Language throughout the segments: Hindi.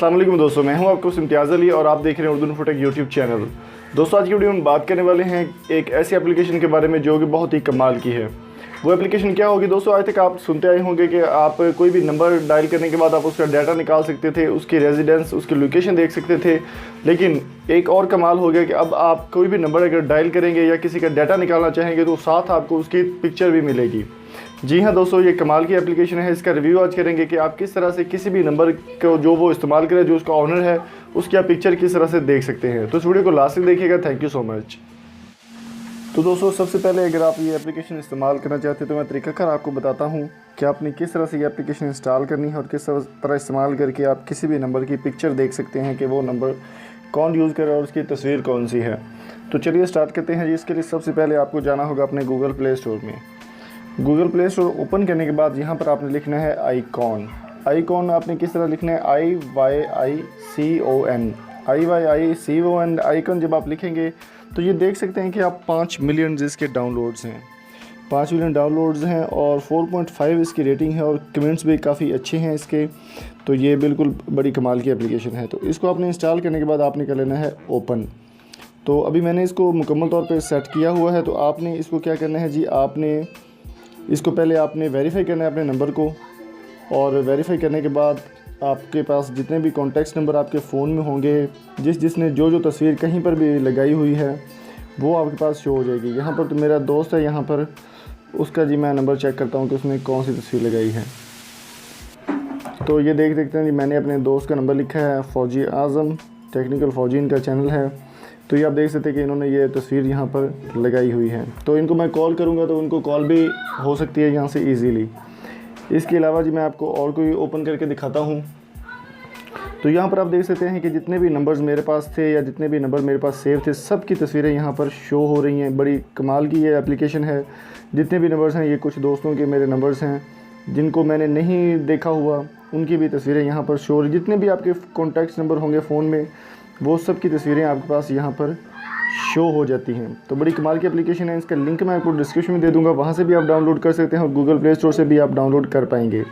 अस्सलाम वालेकुम दोस्तों, मैं हूं आपको इम्तियाज़ अली और आप देख रहे हैं उर्दू इन्फोटेक यूट्यूब चैनल। दोस्तों आज की वीडियो में बात करने वाले हैं एक ऐसी एप्लीकेशन के बारे में जो कि बहुत ही कमाल की है। वो एप्लीकेशन क्या होगी दोस्तों, आज तक आप सुनते आए होंगे कि आप कोई भी नंबर डायल करने के बाद आप उसका डाटा निकाल सकते थे, उसकी रेजिडेंस, उसकी लोकेशन देख सकते थे। लेकिन एक और कमाल हो गया कि अब आप कोई भी नंबर अगर डायल करेंगे या किसी का डाटा निकालना चाहेंगे तो साथ आपको उसकी पिक्चर भी मिलेगी। जी हाँ दोस्तों, ये कमाल की एप्लीकेशन है। इसका रिव्यू आज करेंगे कि आप किस तरह से किसी भी नंबर को जो वो इस्तेमाल करे, जो उसका ऑनर है, उसकी आप पिक्चर किस तरह से देख सकते हैं। तो इस वीडियो को लास्ट तक देखिएगा। Thank you so much. तो दोस्तों सबसे पहले अगर आप ये एप्लीकेशन इस्तेमाल करना चाहते हैं तो मैं तरीकाकार आपको बताता हूँ कि आपने किस तरह से ये एप्लीकेशन इंस्टॉल करनी है और किस तरह इस्तेमाल करके आप किसी भी नंबर की पिक्चर देख सकते हैं कि वो नंबर कौन यूज़ करे और उसकी तस्वीर कौन सी है। तो चलिए स्टार्ट करते हैं जी। इसके लिए सबसे पहले आपको जाना होगा अपने गूगल प्ले स्टोर में। गूगल प्ले स्टोर ओपन करने के बाद यहाँ पर आपने लिखना है आईकॉन। आईकॉन आपने किस तरह लिखना है, IYICON आईकॉन। जब आप लिखेंगे तो ये देख सकते हैं कि आप 5 मिलियन इसके डाउनलोड्स हैं, 5 मिलियन डाउनलोड्स हैं और 4.5 इसकी रेटिंग है और कमेंट्स भी काफ़ी अच्छे हैं इसके। तो ये बिल्कुल बड़ी कमाल की एप्लीकेशन है। तो इसको आपने इंस्टॉल करने के बाद आपने कर लेना है ओपन। तो अभी मैंने इसको मुकम्मल तौर पे सेट किया हुआ है। तो आपने इसको क्या करना है जी, आपने इसको पहले आपने वेरीफाई करना है अपने नंबर को, और वेरीफाई करने के बाद आपके पास जितने भी कॉन्टैक्ट्स नंबर आपके फ़ोन में होंगे, जिसने जो तस्वीर कहीं पर भी लगाई हुई है वो आपके पास शो हो जाएगी। यहाँ पर तो मेरा दोस्त है, यहाँ पर उसका जी मैं नंबर चेक करता हूँ कि उसने कौन सी तस्वीर लगाई है। तो ये देख सकते हैं जी, मैंने अपने दोस्त का नंबर लिखा है, फ़ौजी आज़म टेक्निकल फ़ौजी इनका चैनल है। तो ये आप देख सकते हैं कि इन्होंने ये तस्वीर यहाँ पर लगाई हुई है। तो इनको मैं कॉल करूँगा तो उनको कॉल भी हो सकती है यहाँ से ईज़िली। इसके अलावा जी मैं आपको और कोई ओपन करके दिखाता हूँ। तो यहाँ पर आप देख सकते हैं कि जितने भी नंबर्स मेरे पास थे या जितने भी नंबर मेरे पास सेव थे, सब की तस्वीरें यहाँ पर शो हो रही हैं। बड़ी कमाल की ये एप्लीकेशन है। जितने भी नंबर्स हैं, ये कुछ दोस्तों के मेरे नंबर्स हैं जिनको मैंने नहीं देखा हुआ, उनकी भी तस्वीरें यहाँ पर शो हो रही। जितने भी आपके कॉन्टैक्ट्स नंबर होंगे फ़ोन में, वो सब की तस्वीरें आपके पास यहाँ पर शो हो जाती हैं। तो बड़ी कमाल की एप्लीकेशन है। इसका लिंक मैं आपको डिस्क्रिप्शन में दे दूँगा, वहाँ से भी आप डाउनलोड कर सकते हैं और गूगल प्ले स्टोर से भी आप डाउनलोड कर पाएंगे।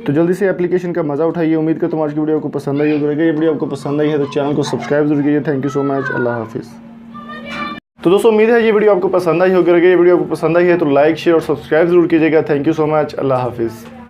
तो जल्दी से एप्लीकेशन का मज़ा उठाइए। उम्मीद करता हूँ आज की वीडियो आपको पसंद आई होगी। अगर ये वीडियो आपको पसंद आई है तो चैनल को सब्सक्राइब जरूर कीजिए। Thank you so much. Allah हाफिज़। तो दोस्तों उम्मीद है ये वीडियो आपको पसंद आई होगी। अगर ये वीडियो आपको पसंद आई है तो लाइक, शेयर और सब्सक्राइब जरूर कीजिएगा। Thank you so much. Allah हाफिज़।